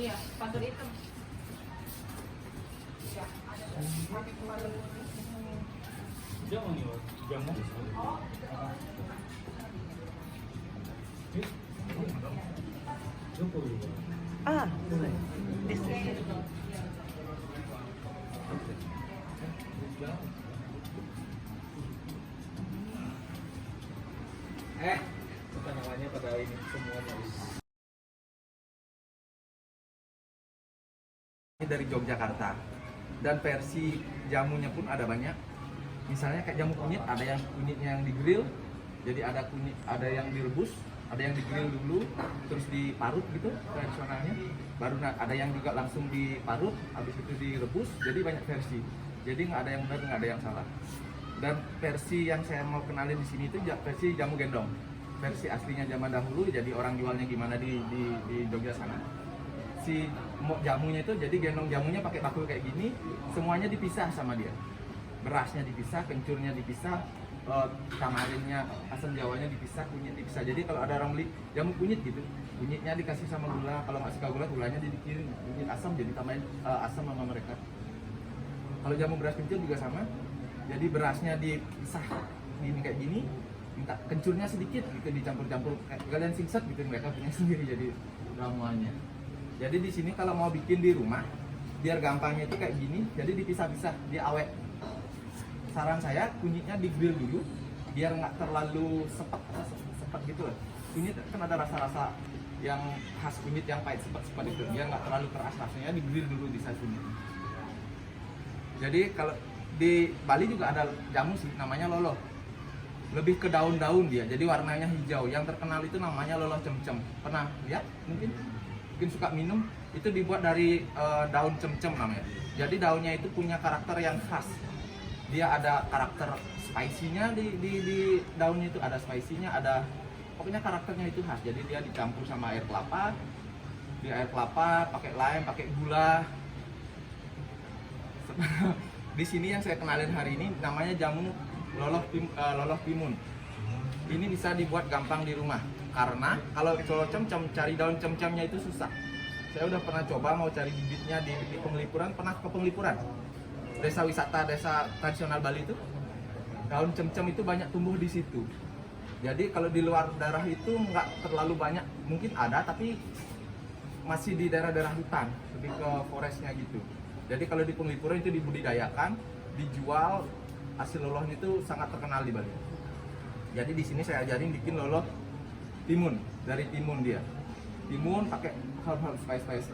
Iya, spanduk hitam. Iya, ada. Jamu nih, jamu. Jokowi. Ah, this is Apa namanya pada ini semuanya. Ini dari Yogyakarta dan versi jamunya pun ada banyak. Misalnya kayak jamu kunyit, ada yang kunyitnya yang digrill, jadi ada kunyit, ada yang direbus, ada yang digrill dulu, terus diparut gitu tradisionalnya. Baru ada yang juga langsung diparut, habis itu direbus. Jadi banyak versi. Jadi nggak ada yang benar, nggak ada yang salah. Dan versi yang saya mau kenalin di sini itu versi jamu gendong. Versi aslinya zaman dahulu, jadi orang jualnya gimana di Jogja sana. Si jamunya itu jadi gendong jamunya pakai bakul kayak gini, semuanya dipisah sama dia. Berasnya dipisah, kencurnya dipisah, tamarinnya, asam jawanya dipisah, kunyit dipisah. Jadi kalau ada orang beli jamu kunyit gitu, kunyitnya dikasih sama gula. Kalau nggak suka gula, gulanya dibikin kunyit asam, jadi tambahin asam sama mereka. Kalau jamu beras kencur juga sama. Jadi berasnya dipisah gini kayak gini, minta kencurnya sedikit gitu, dicampur-campur kalian singset gitu, mereka punya sendiri jadi ramuannya. Jadi di sini kalau mau bikin di rumah, biar gampangnya itu kayak gini, jadi dipisah-pisah, dia awet. Saran saya kunyitnya di grill dulu, biar nggak terlalu sepet gitu loh. Kunyit kan ada rasa-rasa yang khas kunyit yang pahit sepet itu, biar nggak terlalu keras rasanya, di grill dulu di kunyit. Jadi kalau di Bali juga ada jamu sih, namanya loloh. Lebih ke daun-daun dia, jadi warnanya hijau. Yang terkenal itu namanya loloh cemcem. Pernah lihat? Mungkin suka minum. Itu dibuat dari daun cemcem namanya. Jadi daunnya itu punya karakter yang khas. Dia ada karakter spicy-nya di daunnya itu, ada spicy-nya, ada pokoknya karakternya itu khas. Jadi dia dicampur sama air kelapa. Di air kelapa pakai lime, pakai gula. Di sini yang saya kenalin hari ini namanya jamu loloh timun. Ini bisa dibuat gampang di rumah karena kalau loloh cemcem cari daun cemcemnya itu susah. Saya udah pernah coba mau cari bibitnya di Penglipuran, pernah ke Penglipuran, desa wisata, desa tradisional Bali itu. Daun cemcem itu banyak tumbuh di situ. Jadi kalau di luar daerah itu nggak terlalu banyak, mungkin ada tapi masih di daerah-daerah hutan, lebih ke forestnya gitu. Jadi kalau di Penglipuran itu dibudidayakan, dijual, hasil lolohnya itu sangat terkenal di Bali. Jadi di sini saya ajarin bikin loloh timun, dari timun dia. Timun pakai herb spice.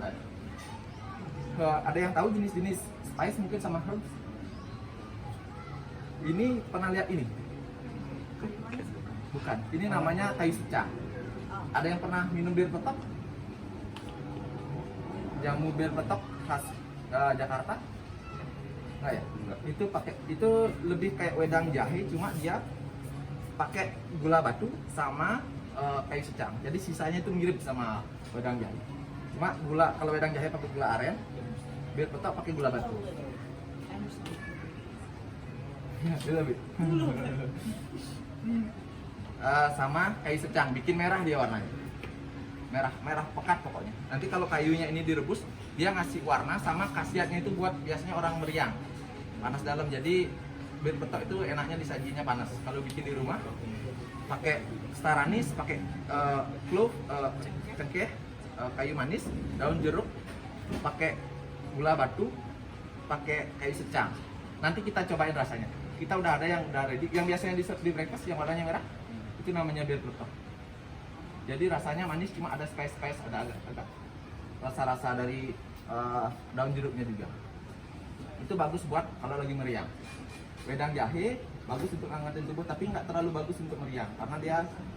Ada yang tahu jenis-jenis spice mungkin sama herbs? Ini pernah lihat ini? Bukan. Ini namanya kayu secang. Ada yang pernah minum bir petok? Jamu bir petok khas Jakarta? Enggak ya? Enggak. Itu lebih kayak wedang jahe, cuma dia pakai gula batu sama kayu secang. Jadi sisanya itu mirip sama wedang jahe. Cuma kalau wedang jahe pakai gula aren, bir petok pakai gula batu. Lebih. Sama kayu secang, bikin merah dia warnanya. Merah pekat pokoknya. Nanti kalau kayunya ini direbus, dia ngasih warna, sama khasiatnya itu buat biasanya orang meriang, panas dalam. Jadi bir petok itu enaknya disajinya panas. Kalau bikin di rumah pakai star anis, pakai clove, cengkeh, kayu manis, daun jeruk, pakai gula batu, pakai kayu secang. Nanti kita cobain rasanya. Kita udah ada yang udah ready, yang biasanya di serve di breakfast yang warnanya merah, itu namanya bir petok. Jadi rasanya manis, cuma ada spice, ada agak rasa-rasa dari daun jeruknya juga. Itu bagus buat kalau lagi meriang. Wedang jahe bagus untuk menghangatkan tubuh, tapi nggak terlalu bagus untuk meriang karena dia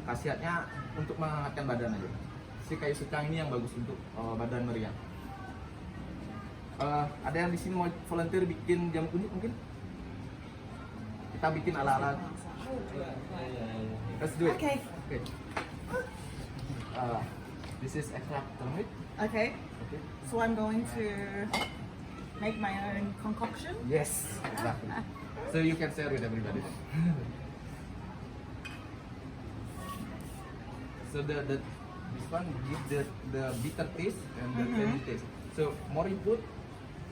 khasiatnya untuk menghangatkan badan aja. Si kayu secang ini yang bagus untuk badan meriang. Ada yang di sini mau volunteer bikin jamu kunyit mungkin? Kita bikin ala-ala. Let's do it. Okay. This is extract turmeric. Okay. So I'm going to make my own concoction. Yes, exactly. So you can share with everybody. So This one gives the bitter taste and the tangy taste. So more you put,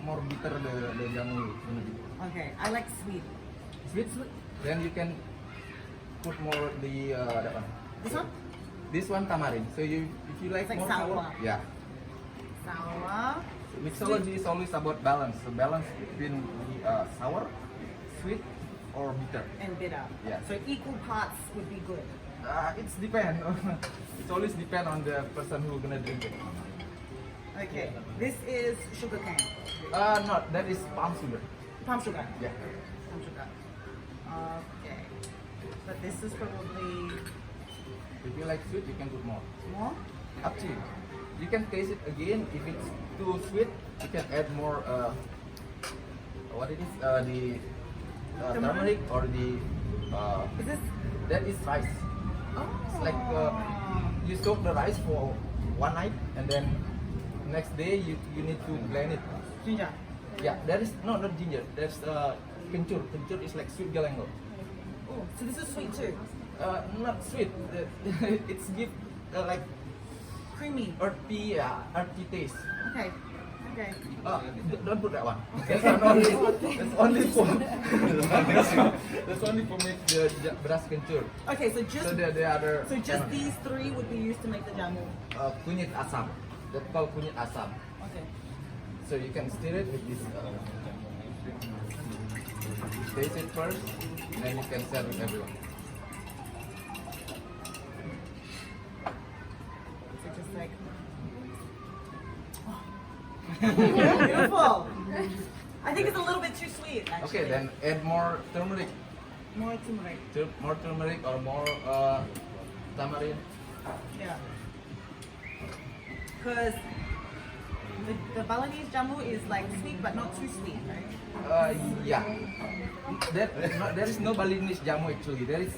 more bitter the jamu is gonna be. Okay, I like sweet. Sweet, then you can put more the that one. This one? This one tamarind. So if you like It's like more sour. yeah. Sour. Mixology is always about balance. So balance between the sour, sweet, or bitter. And bitter. Yeah. So equal parts would be good. It's depend. It's always depend on the person who gonna drink it. Okay, this is sugar cane. No, that is palm sugar. Palm sugar. Yeah. Palm sugar. Okay. But this is probably If you like sweet, you can put more. more. Up to you. You can taste it again. If it's too sweet, you can add more. What it is? The turmeric or the. Is this? That is rice. Oh. It's like you soak the rice for one night and then next day you need to blend it. Ginger. Yeah, that is not ginger. That's kencur. Kencur is like sweet galengo. Oh, so this is sweet too. Not sweet. It's give like Creamy. earthy, earthy taste. Okay. Okay. Don't put that one. That's only for that's only for make the beras kencur. Okay, so just So the other so just these three would be used to make the jamu. kunyit asam. That's called kunyit asam. Okay. So you can stir it with this. Taste it first, and you can serve it everyone. So just like beautiful. I think it's a little bit too sweet. Actually. Okay, then add more turmeric. More turmeric. More turmeric or more tamarind. Yeah. Because the Balinese jamu is like sweet but not too sweet, right? Yeah. There is no Balinese jamu actually. There is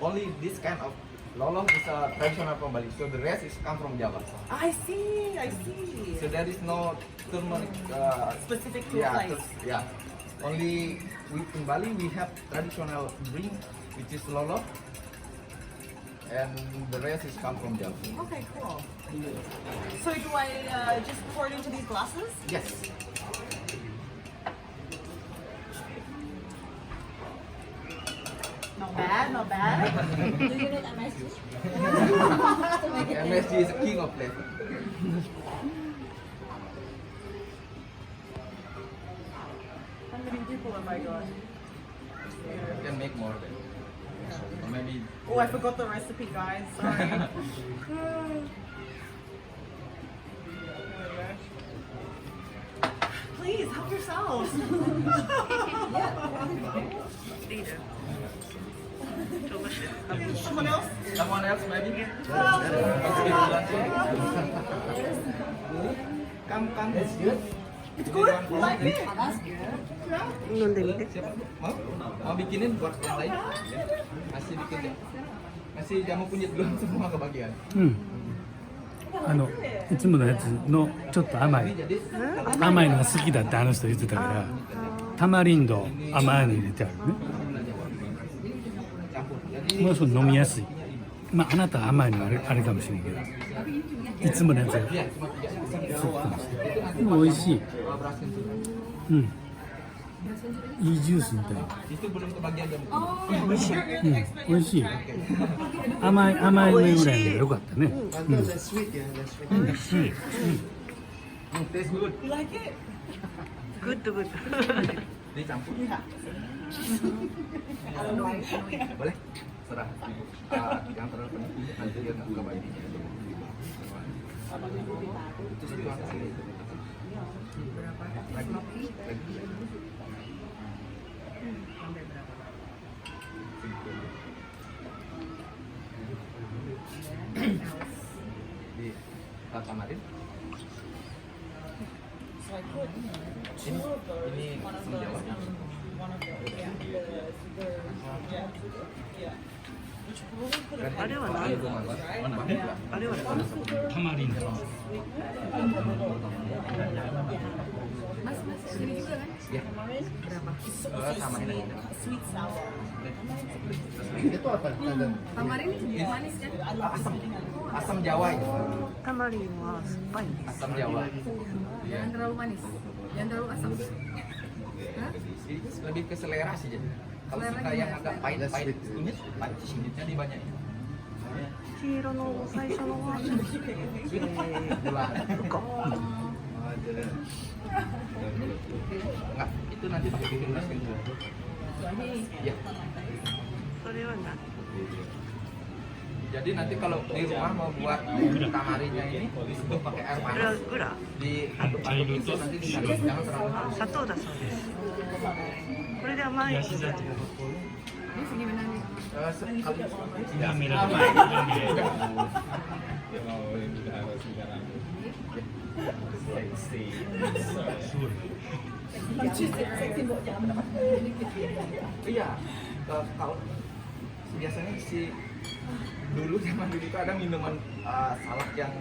only this kind of loloh is traditional from Bali. So the rest is come from Java. I see. I see. So there is no turmeric. Specific to a Yeah, place. yeah. Only in Bali we have traditional drink which is loloh, and the rest is come from Java. Okay, cool. So do I just pour it into these glasses? Yes. Not bad, not bad. Do you need MSG? MSG is the king of flavor. How many people have I got? You can make more then. Or maybe. Oh, I forgot the recipe, guys. Sorry. Please help yourselves. Someone else? Someone else maybe? Come. It's good. It's good. You like it? That's good. Siapa? Mau? Mau bikinin buat yang lain? Masih bikin ya? Masih jamu kunyit belum semua kebagian. いつものやつのちょっと甘い Jadi 甘いのが好きだってあの人言ってたからタマリンド甘いの入れてあるね campur. Jadi もうその飲みやすいまああなたは甘いのあれかもしれんけどいつものやつや ya cuma 3 でも美味しい beras kencur. うんいいジュースみたい Itu belum kebagian jamu. 美味しいよ甘いのぐらいでよかったね Taste good. You like it? Dicampur. Yeah. Boleh? Serah. Yang terlalu penuh nanti dia nggak kebagi. Itu sih lagi. Di tamarin. So I put two of those. Ini One of asam those Jawa. and one of those. Yeah. Yeah. Yeah. Which probably could have had right? タマリンド Mas, mas, sini juga kan? Ya, Berapa? sama ini. Sweet sour. Itu apa? Ada. Tamarin manis kan? Asam, asam Jawa itu. Tamarin wah, spice. Asam Jawa. Jangan terlalu manis. Jangan terlalu asam. Hah? Ini lebih ke selera sih jadi. Kalau Selera suka yang gimana? agak pahit-pahit kunyit, pahit kunyitnya dibanyakin. 黄色の最初のワイン。 Gula. Enggak, itu nanti pakai bikin beras kencur. Ya. それは何？ Jadi nanti kalau di rumah mau buat tamarinya ini itu pakai air これは panas グラ？ diaduk-aduk itu nanti diaduk jangan terlalu halus. 砂糖だそうです。これで甘い。Ini segimana nih? Iya, kalau biasanya dulu zaman dulu itu ada minuman salad yang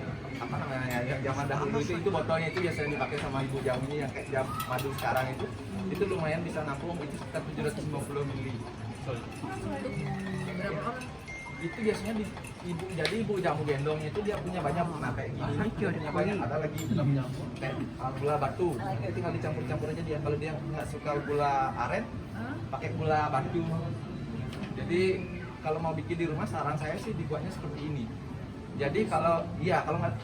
apa namanya yang zaman dahulu itu botolnya itu biasanya dipakai sama ibu jamunya yang kayak jam madu sekarang itu lumayan bisa nampung itu sekitar 750 ml. Itu biasanya jadi ibu jamu gendongnya itu dia punya banyak, nah kayak gini dia punya banyak, ada lagi kayak gula batu, itu tinggal dicampur-campur aja dia. Kalau dia nggak suka gula aren pakai gula batu. Jadi kalau mau bikin di rumah saran saya sih dibuatnya seperti ini. Jadi kalau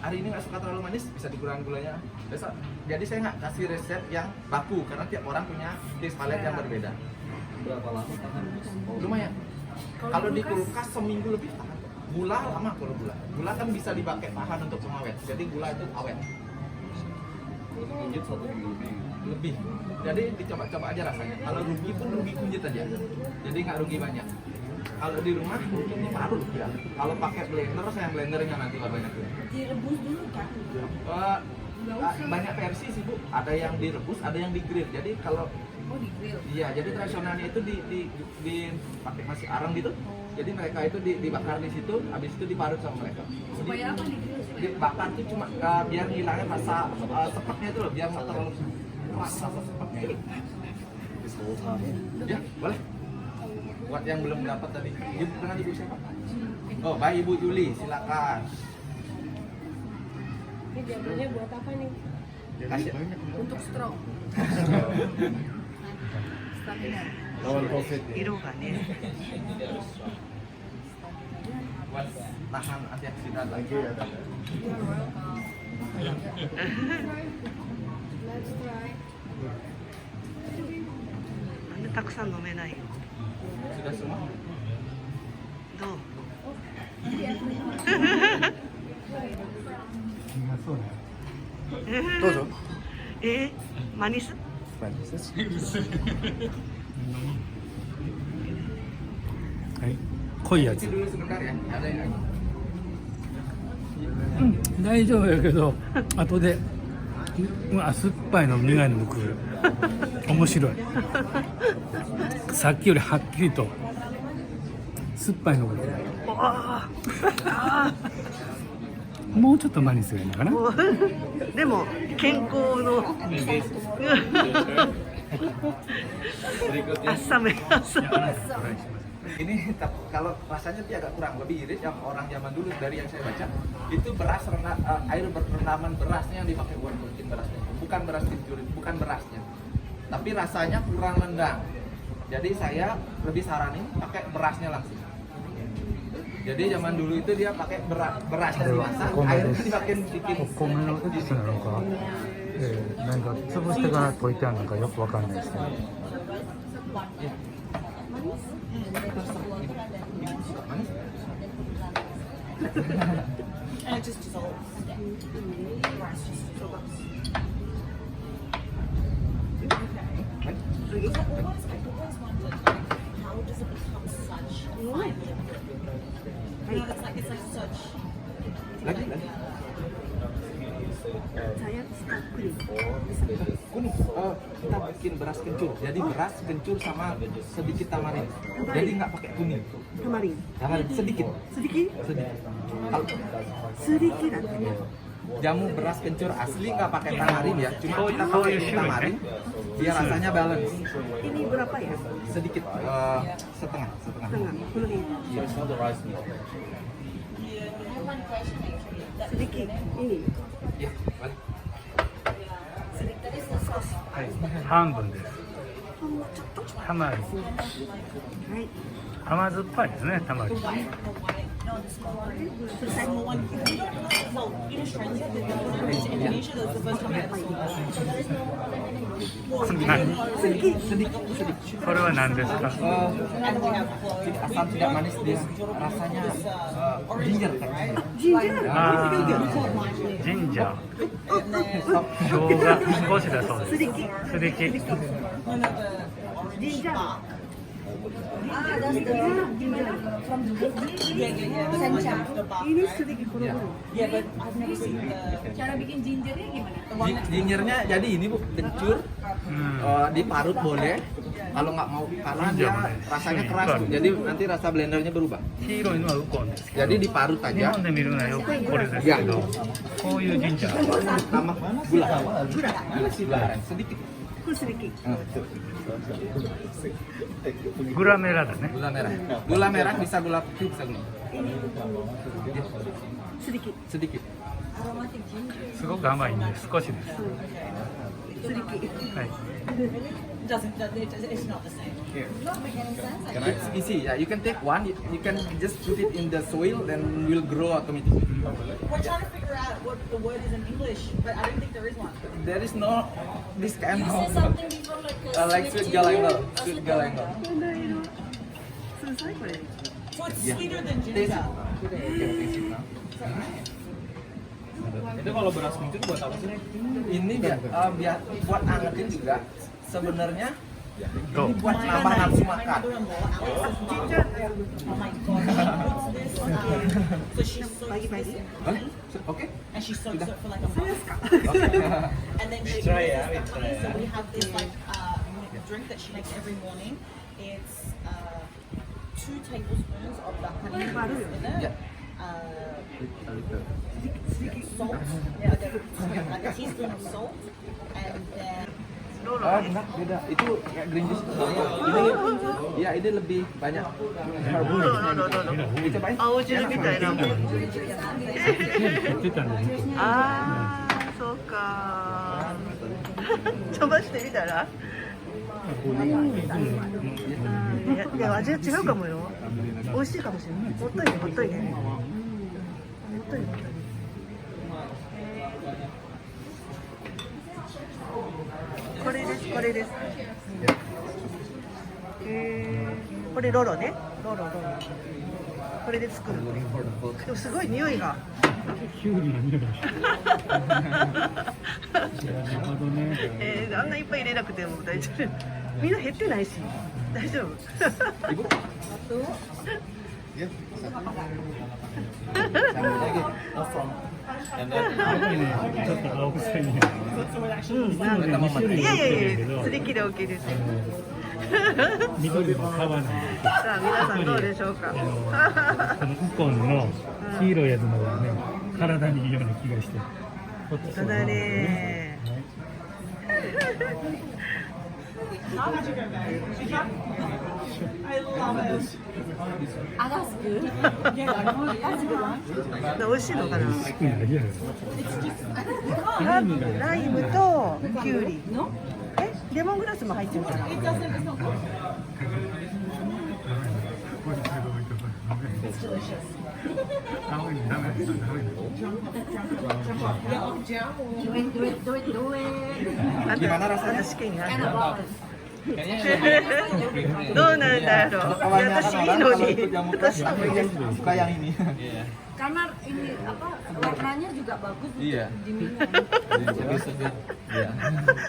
hari ini nggak suka terlalu manis bisa dikurangi gulanya. Jadi saya nggak kasih resep yang baku karena tiap orang punya taste palette yang berbeda. Berapa lama tahan? Lumayan. Kalau di kulkas seminggu lebih tahan. Gula lama kalau gula. Gula kan bisa dipakai tahan untuk pengawet. Jadi gula itu awet. Kunyit 1 minggu Lebih. Jadi dicoba-coba aja rasanya. Kalau rugi pun rugi kunyit aja. Jadi nggak rugi banyak. Kalau di rumah mungkin diparut ya. Kalau pakai blender, saya blendernya nanti lah banyak. Direbus dulu kan? Banyak versi sih Bu. Ada yang direbus, ada yang di-grill. Jadi kalau Oh di grill. iya, jadi tradisionalnya itu di pakai masih arang gitu. Jadi mereka itu dibakar di situ, habis itu diparut sama mereka. Supaya apa di grill? Dibakar tuh cuma biar ngilangin rasa sepetnya itu loh, biar nggak terlalu keras rasa sepetnya. Ya, boleh. Buat yang belum dapat tadi, ibu dengan ibu siapa? Oh, bayi Ibu Juli, silakan. Ini jamunya buat apa nih? Kasih. Untuk stroke. Stamina. Lawan COVID. 色がね。 Buat tahan antioksidan lagi. Lagi ada. Let's try. なんでたくさん飲めないの？ Sudah semua. どう？ どうぞ。マニス？ はい濃いや Isi つ dulu sebentar ya, ada yang lagi. 大丈夫やけど後でうわ酸っぱいの苦いのも来る面白いさっきよりはっきりと酸っぱいのが来るもうちょっとマニスがいいのかなでも健康の Berikutnya asam ya asam. Ini kalau rasanya dia agak kurang, lebih irit yang orang zaman dulu dari yang saya baca itu beras air berendaman berasnya yang dipakai buat bikin berasnya, bukan beras kencur, bukan berasnya, tapi rasanya kurang nendang. Jadi saya lebih saranin pakai berasnya langsung. Jadi zaman dulu itu dia pakai berasnya dimasak, airnya dipakai sedikit. お米のエキスなのか、なんか潰してから溶いてあるのかよくわかんないですけど And it just dissolves. Rice just dissolves. Okay. I always wondered, how does it become such fine liquid? You know, it's like such. Lagi. Saya suka kuning. Kuning. Kita bikin beras kencur. Jadi beras kencur sama sedikit tamarin. Jadi nggak pakai kuning. Tamarin. Tamarin sedikit. Sedikit? Sedikit. Sedikit artinya. jamu beras kencur asli nggak pakai tamarin ya, cuma kita pakai tamarin biar rasanya balance. Ini berapa ya? Sedikit setengah. Tengah. Belum ini. Sedikit. Ini. Ya, balik. はい半分ですたまりはい。甘酸っぱいですねたまり Selesai mau one. No, in Australia, the Indonesia, that's the first time I ever saw. これは何ですか And we have Asam tidak manis dia, rasanya ginger teksturnya. ginger. あージンジャー生姜少しだそうです Sedikit. すりき Ginger. That's the ginger. From the sencha. Ini sedikit kurang. Yeah, but I've never seen the. Cara bikin gingernya gimana? Gingernya jadi ini bu, kencur, diparut boleh. Kalau nggak mau karena dia rasanya keras tuh, jadi nanti rasa blendernya berubah. 黄色いのはウコンです Jadi diparut 日 aja, 本で見るのはよくこれですけどこういうジンジャー tambah gula aren sedikit. Kur sedikit. グラメラだね Gula merah bisa gula putih bisa gula Sedikit. sedikit. すごく甘いんで少しです Sedikit. はい It's not the same. It's easy, yeah. You can take one, you can just put it in the soil, then will grow automatically. We're trying to figure out what the word is in English, but I don't think there is one. There is no this kind You say of something before like sweet galangal, sweet galangal. Selesaiこれ. So it's sweeter than Taste ginger. it. Itu kalau beras kencur buat apa sih? Ini biar buat angetin juga. Sebenarnya Go. ini buat nambah nafsu makan. Ginger. Oh my god. What's this? So she soaks this in honey, Oke. and she soaks it for like a month. And then she Try, yeah, uses the honey. try. So we have this like drink that she makes every morning. It's 2 tablespoons of the honey in it. Yeah. Salt, like a teaspoon of salt, and then Enggak, beda. Itu kayak green juice. Ini, ya ini lebih banyak herbs. Dicobain. 青汁みたいな。言ってたんでああ、そうか。飛ばしてみたら。いや、味は違うかもよ。美味しいかもしれない。ほっといて、ほっといて。ほっといて、ほっといて。これです、これです。これロロね。ロロ。これで作る。でもすごい匂いが。キュウリの匂いがなるほどねあんないっぱい入れなくても大丈夫。みんな減ってないし。大丈夫。 Ya, And then ちょっと青臭いねいやいやいや、釣り切り OK です。緑の皮なんでさあ皆さんどうでしょうか。このウコンの黄色いやつの方がね体にいいような気がしてただね。美味しいのかな。ライムとキュウリ。レモングラスも入ってるから。Gimana rasanya? 試験になる。 kayaknya どうなんだろう。私いいのに。私 suka yang ini. Karena ini apa warnanya juga bagus Iya. diminum. Lebih segar. Iya.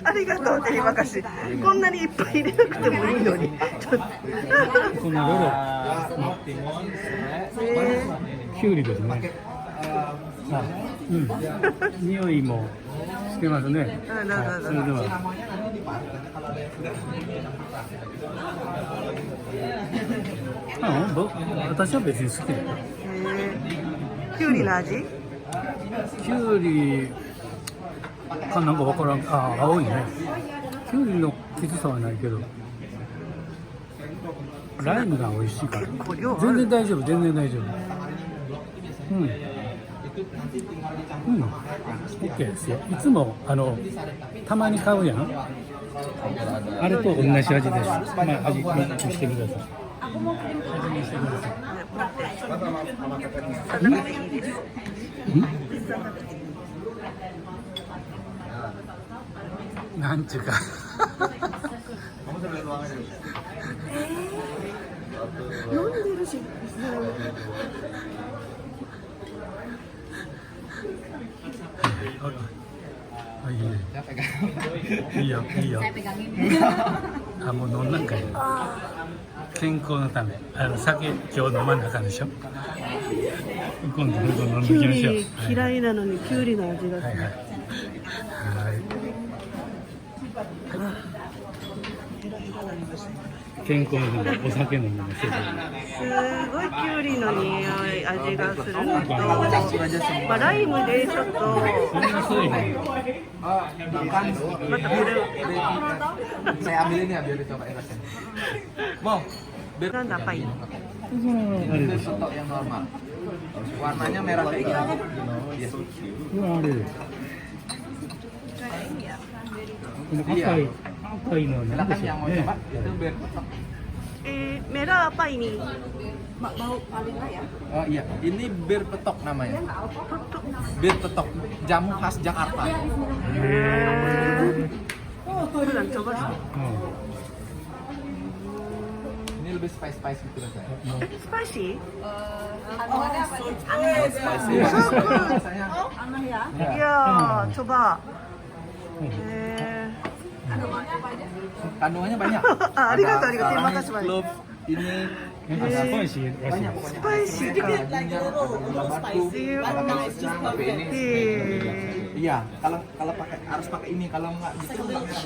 ありがとう、テリマカシ。こんなにいっぱい入れなくてもいいのに。このロロ timun, serai, キュウリですねあ、匂いもしてますねあ、だだそれでだ。は私は別に好きだよキュウリの味？きゅうりかなんかわからん。あ、青いね。きゅうりのきつさはないけど、ライムが美味しいから。構量ある全然大丈夫、全然大丈夫。うん。うん。OK ですよ。いつもたまに買うやん。あれと同じ味です。まあ味見してください。味見してください。サラダでいいです。なんちゅうか。飲んでるし。あ、いいね。 Saya pegang. いいよ、いいよ。 Saya pegangin. あ、もう飲んだんかい。健康のため。酒今日飲まなあかんでしょ。今度飲んできゅうきましょう。り嫌いなのにきゅうりの味がする。はいはい。はい。健康のためお酒飲んでますよ。すごいきゅうりの匂い味がするのと、まあ、ライムでちょっとそんなそういね。 Makan saya ambil ini ya biar dicobain rasanya. Mau? Bir なんだパイン。 あれ bir でしょ。 petok yang normal. Warnanya merah kayak gini. Yes. うわ、あれ。この赤いのは何 Silakan でし yang ょ mau うね。 coba itu bir petok. merah apa ini? Bau vanilla ya? Oh iya, ini bir petok namanya. Bir petok, jamu khas Jakarta. Bulan coba. Ini lebih spice gitu rasanya. Spicy? Kandungannya apa nih? Spicy. Rasanya. Aneh ya? Ya, coba. Kandungannya apa aja? Kandungannya banyak. Arigato, Ada arigato. Terima garlic, kasih banyak. clove, ini なんかスパイシーらしい。 banyak pokoknya. Spicy. Ada ginger, ada batu. Iya. Tapi ini Eh, iya, kalau pakai harus pakai ini, kalau nggak gitu nggak merah.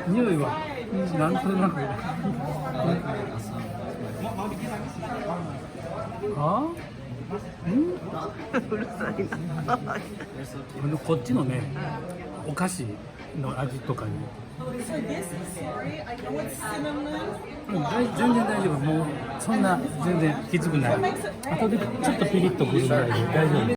匂いはなんとなく。あ？うん？うるさいな。こっちのね、お菓子の味とかに。 So this is sorry, I know it's cinnamon. 全然大丈夫。もうそんな全然きつくない。後でちょっとピリッとくるぐらいで大丈夫。